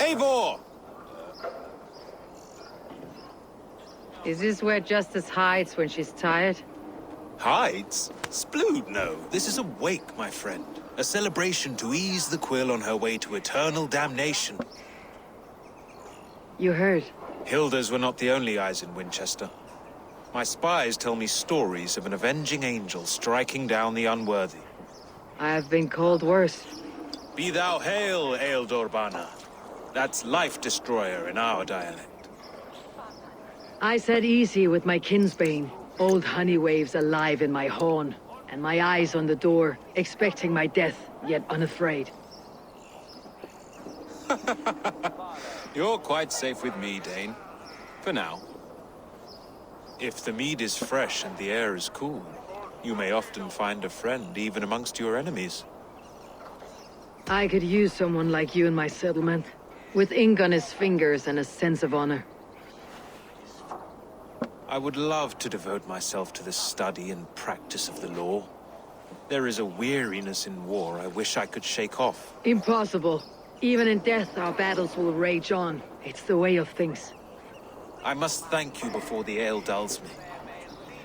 Eivor! Is this where Justice hides when she's tired? Hides? Splood, no. This is a wake, my friend. A celebration to ease the quill on her way to eternal damnation. You heard. Hilda's were not the only eyes in Winchester. My spies tell me stories of an avenging angel striking down the unworthy. I have been called worse. Be thou hail, Ealdorbanna. That's Life Destroyer in our dialect. I said easy with my kinsbane. Old honey waves alive in my horn, and my eyes on the door, expecting my death, yet unafraid. You're quite safe with me, Dane. For now. If the mead is fresh and the air is cool, you may often find a friend even amongst your enemies. I could use someone like you in my settlement, with ink on his fingers and a sense of honor. I would love to devote myself to the study and practice of the law. There is a weariness in war I wish I could shake off. Impossible. Even in death, our battles will rage on. It's the way of things. I must thank you before the ale dulls me.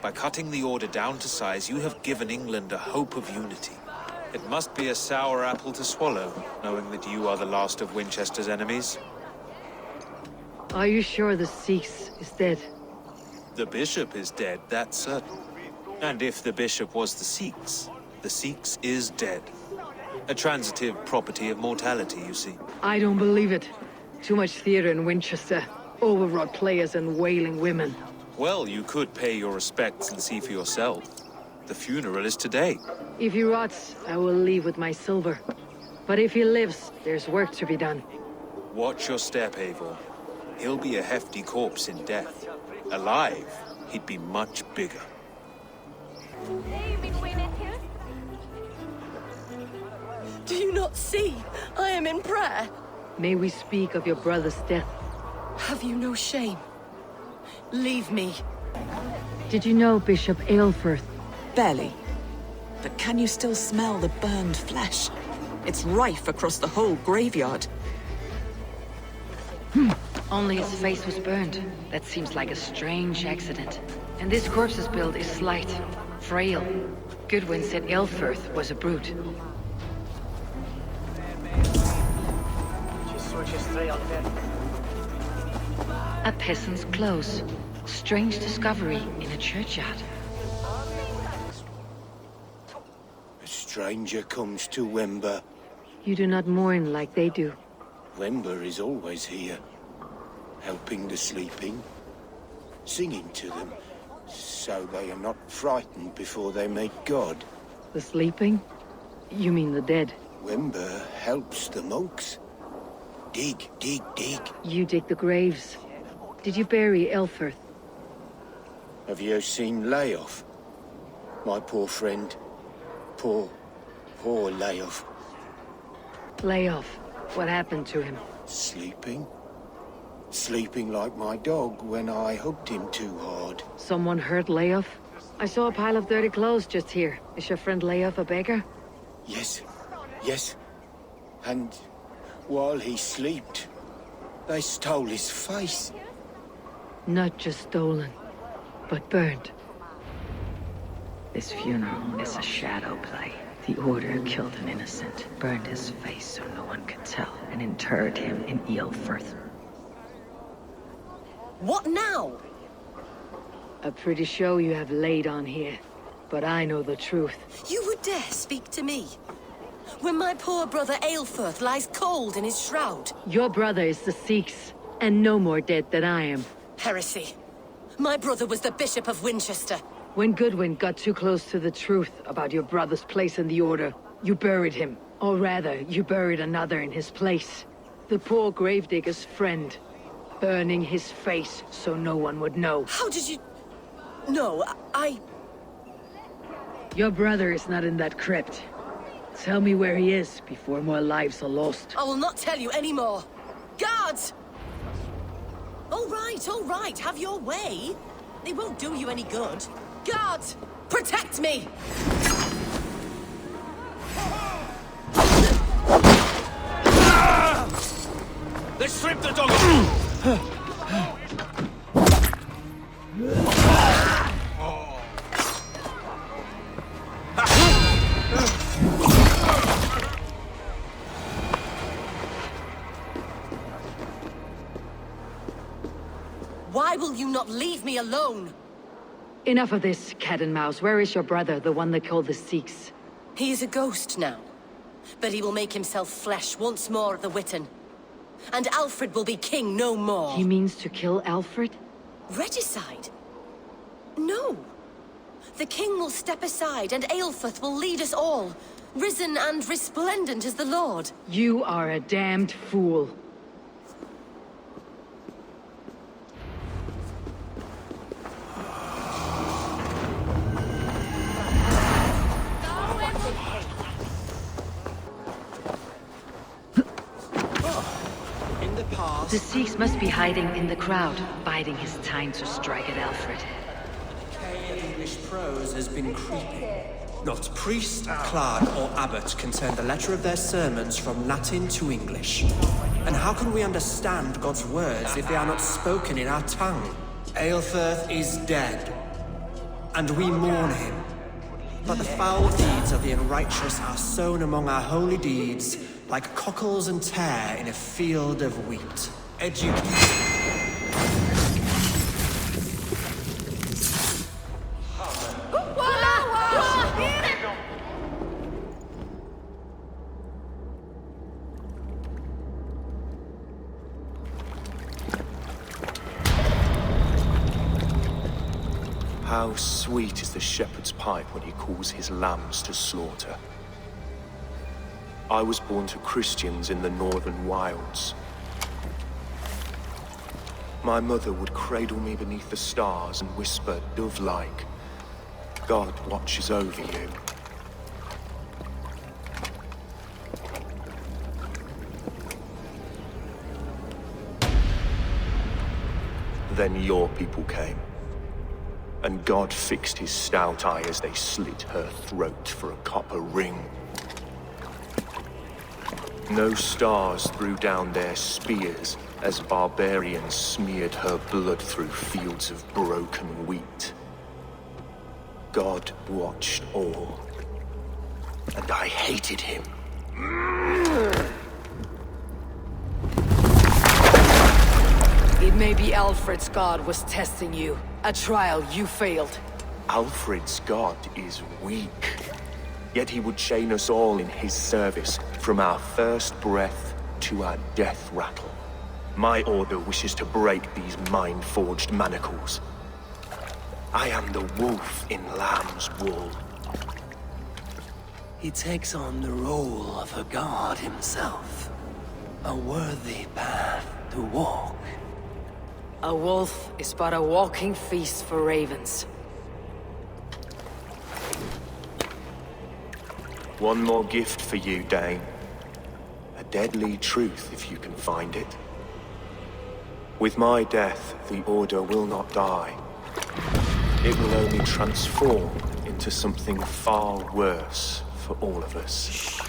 By cutting the order down to size, you have given England a hope of unity. It must be a sour apple to swallow, knowing that you are the last of Winchester's enemies. Are you sure the Sikhs is dead? The bishop is dead, that's certain. And if the bishop was the Sikhs is dead. A transitive property of mortality, you see. I don't believe it. Too much theater in Winchester. Overwrought players and wailing women. Well, you could pay your respects and see for yourself. The funeral is today. If he rots, I will leave with my silver. But if he lives, there's work to be done. Watch your step, Eivor. He'll be a hefty corpse in death. Alive, he'd be much bigger. Do you not see? I am in prayer. May we speak of your brother's death? Have you no shame? Leave me. Did you know Bishop Aelfirth? Barely. But can you still smell the burned flesh? It's rife across the whole graveyard. Only his face was burned. That seems like a strange accident. And this corpse's build is slight, frail. Goodwin said Aelfirth was a brute. A peasant's clothes. Strange discovery in a churchyard. A stranger comes to Wember. You do not mourn like they do. Wember is always here, helping the sleeping, singing to them, so they are not frightened before they meet God. The sleeping? You mean the dead? Wember helps the monks. Dig, dig, dig. You dig the graves. Did you bury Aelfirth? Have you seen Layoff? My poor friend. Poor Layoff. Lay off. What happened to him? Sleeping? Sleeping like my dog when I hugged him too hard. Someone hurt Layoff? I saw a pile of dirty clothes just here. Is your friend Layoff a beggar? Yes. And while he slept, they stole his face. Not just stolen, but burned. This funeral is a shadow play. The Order killed an innocent, burned his face so no one could tell, and interred him in Aelfirth. What now? A pretty show you have laid on here, but I know the truth. You would dare speak to me? When my poor brother Aelfirth lies cold in his shroud. Your brother is the Sikhs, and no more dead than I am. Heresy. My brother was the Bishop of Winchester. When Goodwin got too close to the truth about your brother's place in the Order, you buried him. Or rather, you buried another in his place. The poor gravedigger's friend. Burning his face so no one would know. How did you... No, Your brother is not in that crypt. Tell me where he is before more lives are lost. I will not tell you anymore. Guards! All right, have your way. They won't do you any good. Guards, protect me! Let's strip the dog off! Why will you not leave me alone? Enough of this, cat and mouse. Where is your brother, the one they call the Sikhs? He is a ghost now. But he will make himself flesh once more at the Witten. And Alfred will be king no more. He means to kill Alfred? Regicide? No. The king will step aside and Aelfrith will lead us all. Risen and resplendent as the Lord. You are a damned fool. The Sikhs must be hiding in the crowd, biding his time to strike at Alfred. Decay of English prose has been creeping. Not priest, clerk, or abbot can turn the letter of their sermons from Latin to English. And how can we understand God's words if they are not spoken in our tongue? Aelfrith is dead, and we mourn him. But the foul deeds of the unrighteous are sown among our holy deeds, like cockles and tare in a field of wheat. How sweet is the shepherd's pipe when he calls his lambs to slaughter. I was born to Christians in the northern wilds. My mother would cradle me beneath the stars and whisper, dove-like, God watches over you. Then your people came, and God fixed his stout eye as they slit her throat for a copper ring. No stars threw down their spears as barbarians smeared her blood through fields of broken wheat. God watched all, and I hated him. It may be Alfred's god was testing you. A trial you failed. Alfred's god is weak, yet he would chain us all in his service, from our first breath to our death rattle. My order wishes to break these mind-forged manacles. I am the wolf in lamb's wool. He takes on the role of a god himself. A worthy path to walk. A wolf is but a walking feast for ravens. One more gift for you, Dane. A deadly truth, if you can find it. With my death, the Order will not die. It will only transform into something far worse for all of us.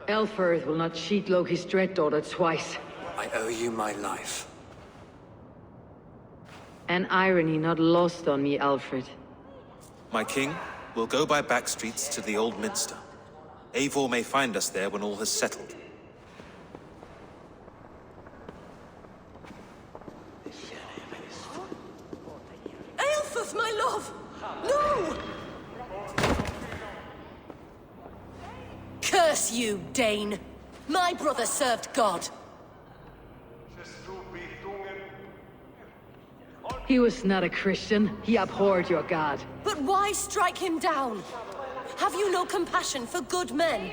Elfirth will not cheat Loki's dread daughter twice. I owe you my life. An irony not lost on me, Alfred. My king, we'll go by back streets to the Old Minster. Eivor may find us there when all has settled. Aelfrith, my love! No! Curse you, Dane! My brother served God. He was not a Christian. He abhorred your god. But why strike him down? Have you no compassion for good men?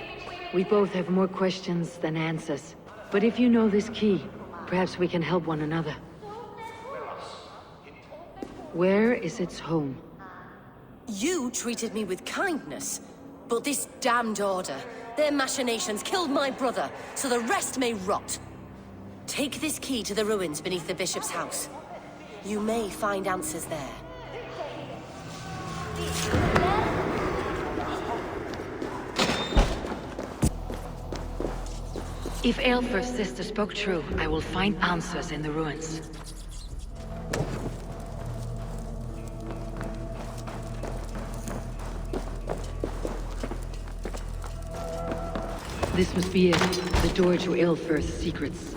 We both have more questions than answers. But if you know this key, perhaps we can help one another. Where is its home? You treated me with kindness, but this damned order, their machinations killed my brother, so the rest may rot. Take this key to the ruins beneath the bishop's house. You may find answers there. If Aelfir's sister spoke true, I will find answers in the ruins. This must be it, the door to Aelfir's secrets.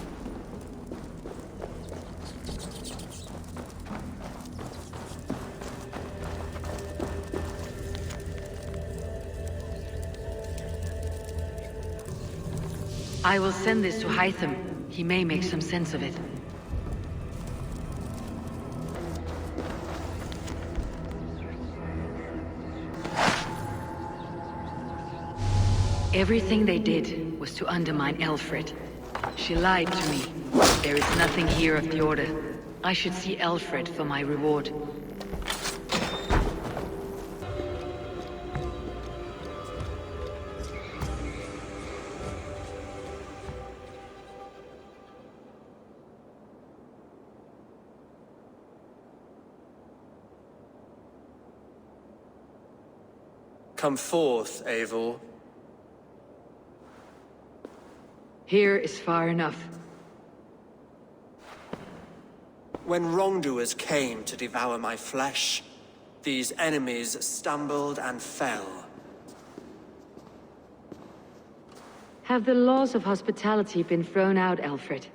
I will send this to Hytham. He may make some sense of it. Everything they did was to undermine Aelfred. She lied to me. There is nothing here of the Order. I should see Aelfred for my reward. Come forth, Eivor. Here is far enough. When wrongdoers came to devour my flesh, these enemies stumbled and fell. Have the laws of hospitality been thrown out, Aelfred?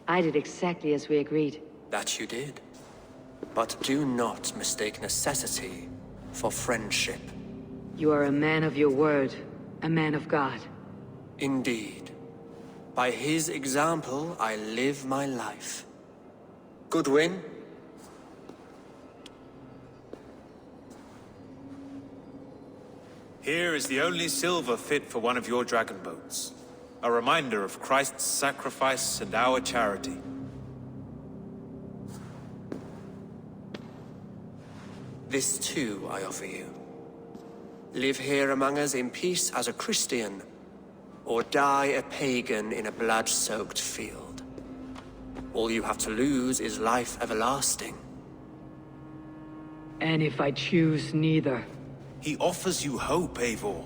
I did exactly as we agreed. That you did. But do not mistake necessity for friendship. You are a man of your word, a man of God. Indeed. By his example, I live my life. Goodwin? Here is the only silver fit for one of your dragon boats. A reminder of Christ's sacrifice and our charity. This too I offer you. Live here among us in peace as a Christian, or die a pagan in a blood-soaked field. All you have to lose is life everlasting. And if I choose neither? He offers you hope, Eivor.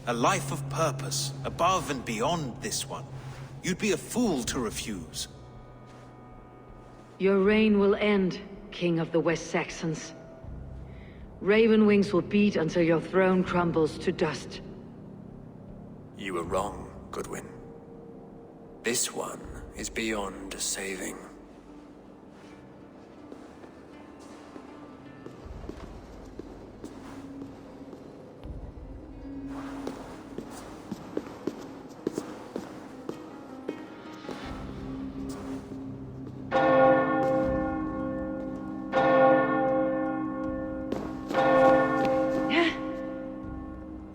A life of purpose, above and beyond this one. You'd be a fool to refuse. Your reign will end, King of the West Saxons. Raven wings will beat until your throne crumbles to dust. You were wrong, Goodwin. This one is beyond saving.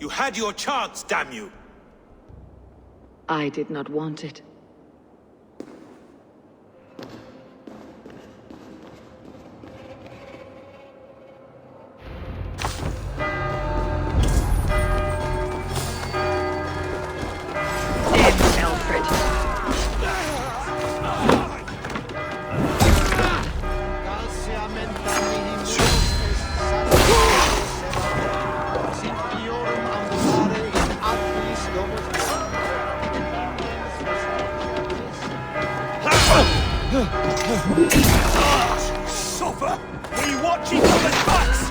You had your chance, damn you! I did not want it. Suffer! We watch each other's backs!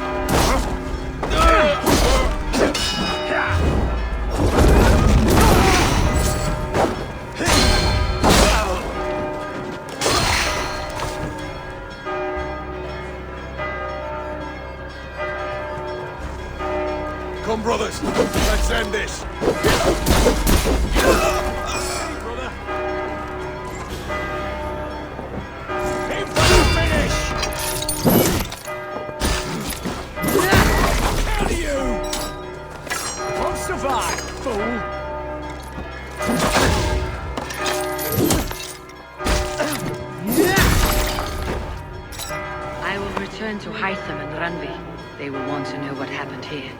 Come, brothers, let's end this. I will return to Hytham and Randvi. They will want to know what happened here.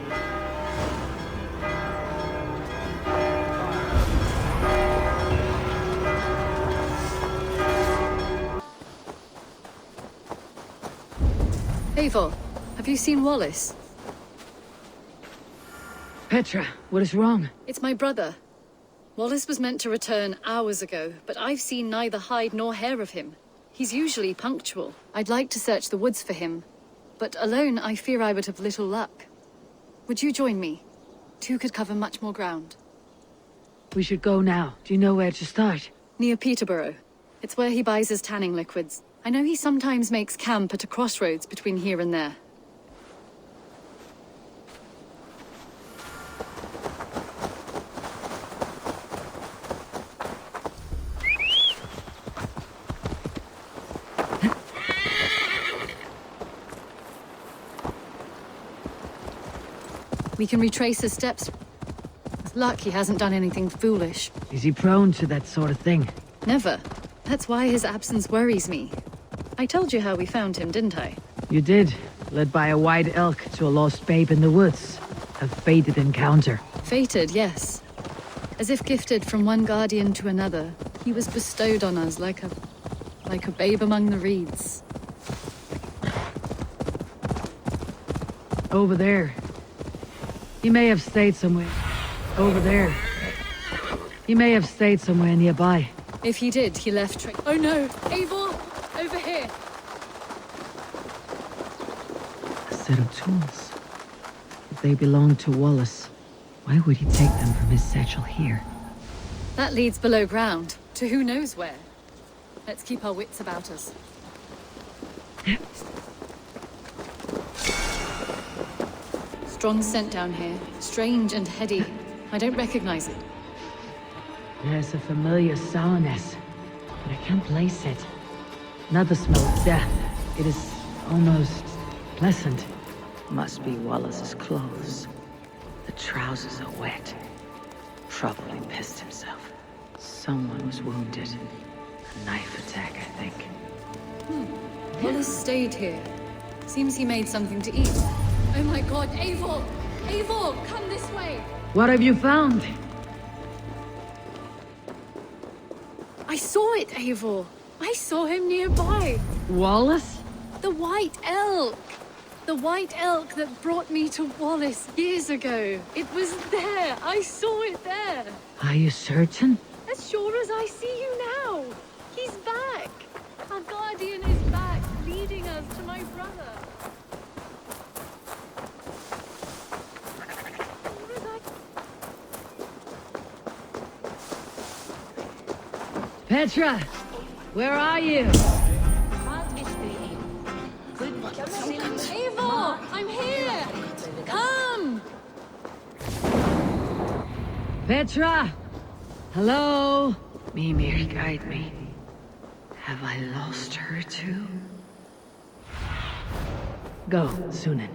Eivor, have you seen Wallace? Petra, what is wrong? It's my brother. Wallace was meant to return hours ago, but I've seen neither hide nor hair of him. He's usually punctual. I'd like to search the woods for him, but alone I fear I would have little luck. Would you join me? Two could cover much more ground. We should go now. Do you know where to start? Near Peterborough. It's where he buys his tanning liquids. I know he sometimes makes camp at a crossroads between here and there. We can retrace his steps. With luck, he hasn't done anything foolish. Is he prone to that sort of thing? Never. That's why his absence worries me. I told you how we found him, didn't I? You did. Led by a white elk to a lost babe in the woods. A fated encounter. Fated, yes. As if gifted from one guardian to another, he was bestowed on us like a babe among the reeds. Over there. He may have stayed somewhere. Over there. He may have stayed somewhere nearby. If he did, he left Oh no! Eivor! Over here! A set of tools. If they belonged to Wallace, why would he take them from his satchel here? That leads below ground, to who knows where. Let's keep our wits about us. Strong scent down here. Strange and heady. I don't recognize it. There's a familiar sourness, but I can't place it. Another smell of death. It is almost pleasant. Must be Wallace's clothes. The trousers are wet. Probably pissed himself. Someone was wounded. A knife attack, I think. Wallace stayed here. Seems he made something to eat. Oh my god, Eivor! Eivor, come this way! What have you found? I saw it, Eivor! I saw him nearby! Wallace? The white elk! The white elk that brought me to Wallace years ago. It was there! I saw it there! Are you certain? As sure as I see you now! He's back! Our guardian is back, leading us to my brother. Petra! Where are you? Eivor! I'm here! Come! Petra! Hello? Mimir, guide me. Have I lost her too? Go, Sunan.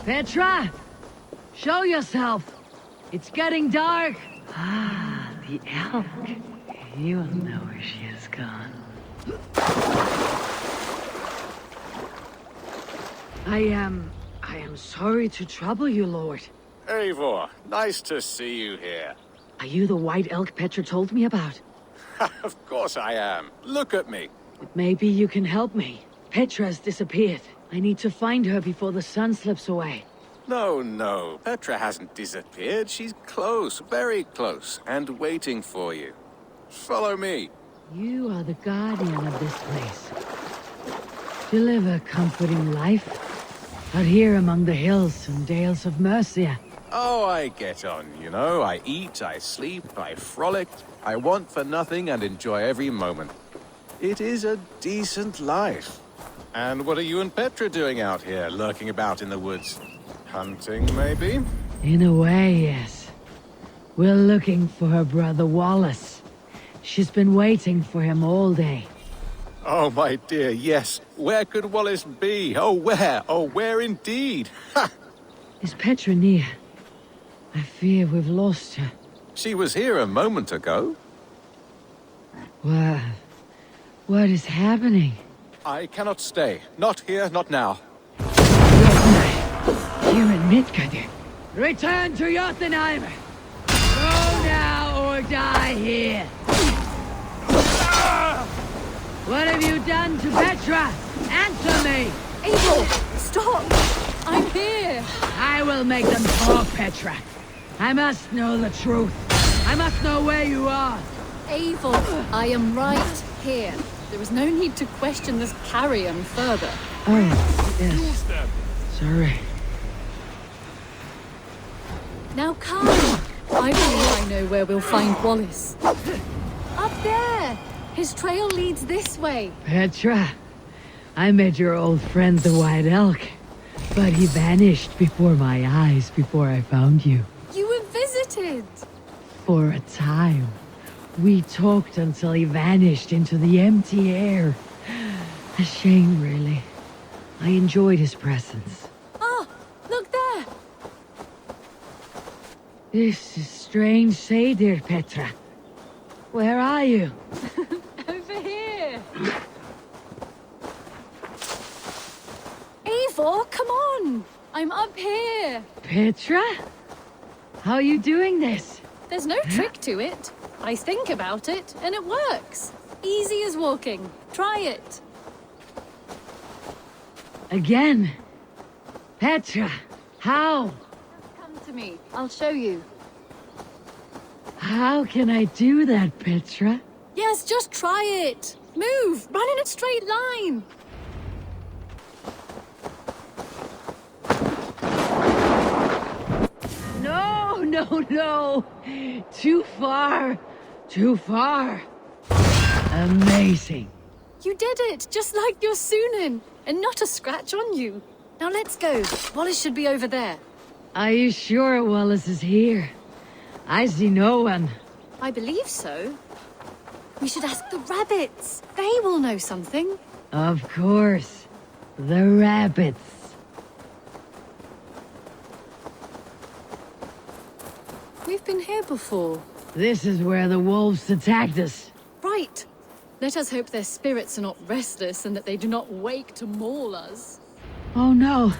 Petra! Show yourself! It's getting dark! Ah, the elk. You'll know where she has gone. I am sorry to trouble you, Lord. Eivor, nice to see you here. Are you the white elk Petra told me about? Of course I am. Look at me. Maybe you can help me. Petra's disappeared. I need to find her before the sun slips away. No. Petra hasn't disappeared. She's close, very close, and waiting for you. Follow me. You are the guardian of this place. Deliver comforting life out here among the hills and dales of Mercia. Oh, I get on, you know. I eat, I sleep, I frolic. I want for nothing and enjoy every moment. It is a decent life. And what are you and Petra doing out here, lurking about in the woods? Hunting, maybe? In a way, yes. We're looking for her brother Wallace. She's been waiting for him all day. Oh, my dear, yes. Where could Wallace be? Oh, where? Oh, where indeed? Ha! Is Petra near? I fear we've lost her. She was here a moment ago. Well, What is happening? I cannot stay. Not here, not now. You admit, Kadir. Return to Jotunheim! Go now or die here! What have you done to Petra? Answer me! Abel, stop! I'm here! I will make them talk, Petra. I must know the truth. I must know where you are. Abel, I am right here. There is no need to question this carrion further. Oh, yes. Sorry. Now come! I believe I know where we'll find Wallace. Up there! His trail leads this way. Petra, I met your old friend the White Elk, but he vanished before my eyes before I found you. You were visited! For a time. We talked until he vanished into the empty air. A shame, really. I enjoyed his presence. Ah, look there! This is strange, say, dear Petra. Where are you? Over here! Eivor, come on! I'm up here! Petra? How are you doing this? There's no trick to it. I think about it, and it works. Easy as walking. Try it. Again? Petra, how? Come to me. I'll show you. How can I do that, Petra? Yes, just try it. Move. Run in a straight line. No, no, no. Too far. Too far. Amazing. You did it, just like your Sunan, and not a scratch on you. Now let's go. Wallace should be over there. Are you sure Wallace is here? I see no one. I believe so. We should ask the rabbits. They will know something. Of course. The rabbits. We've been here before. This is where the wolves attacked us. Right. Let us hope their spirits are not restless and that they do not wake to maul us. Oh no.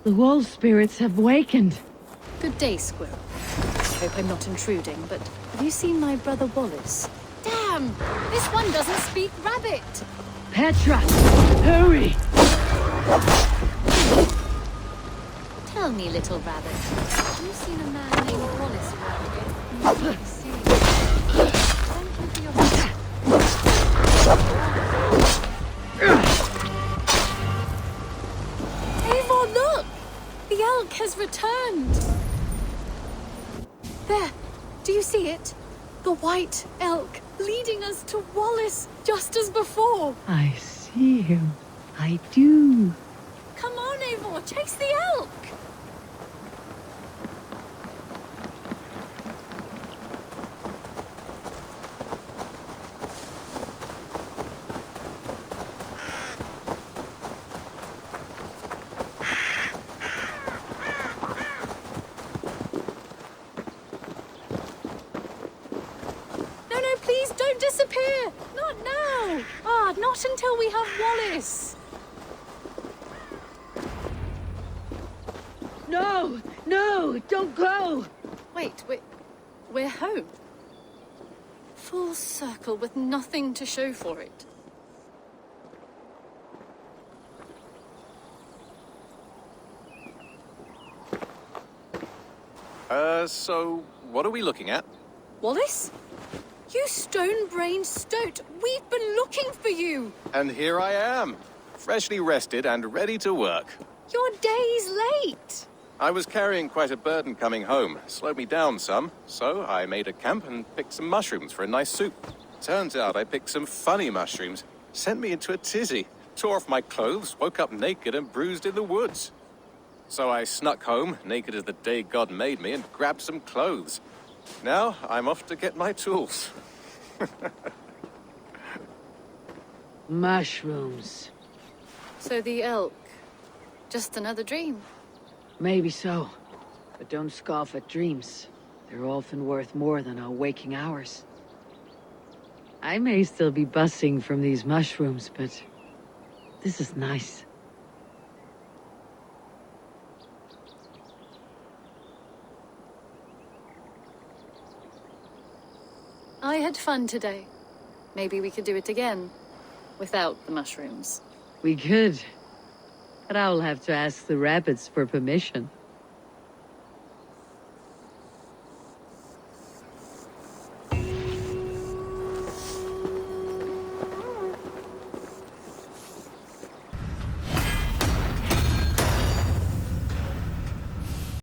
The wolf spirits have wakened. Good day, Squirrel. I hope I'm not intruding, but have you seen my brother Wallace? Damn! This one doesn't speak rabbit! Petra! Hurry! Tell me, little rabbit, have you seen a man named Wallace around here? Thank you for your help. Eivor, look! The elk has returned! There! Do you see it? The white elk leading us to Wallace, just as before! I see him. I do. Come on, Eivor, chase the elk! Disappear! Not now! Not until we have Wallace! No! No! Don't go! Wait, we're home. Full circle with nothing to show for it. So what are we looking at? Wallace? You stone-brained stoat! We've been looking for you! And here I am, freshly rested and ready to work. You're days late! I was carrying quite a burden coming home. Slowed me down some, so I made a camp and picked some mushrooms for a nice soup. Turns out I picked some funny mushrooms. Sent me into a tizzy. Tore off my clothes, woke up naked and bruised in the woods. So I snuck home, naked as the day God made me, and grabbed some clothes. Now I'm off to get my tools. Mushrooms. So the elk, just another dream? Maybe so. But don't scoff at dreams. They're often worth more than our waking hours. I may still be buzzing from these mushrooms, but this is nice. I had fun today. Maybe we could do it again. Without the mushrooms. We could. But I'll have to ask the rabbits for permission.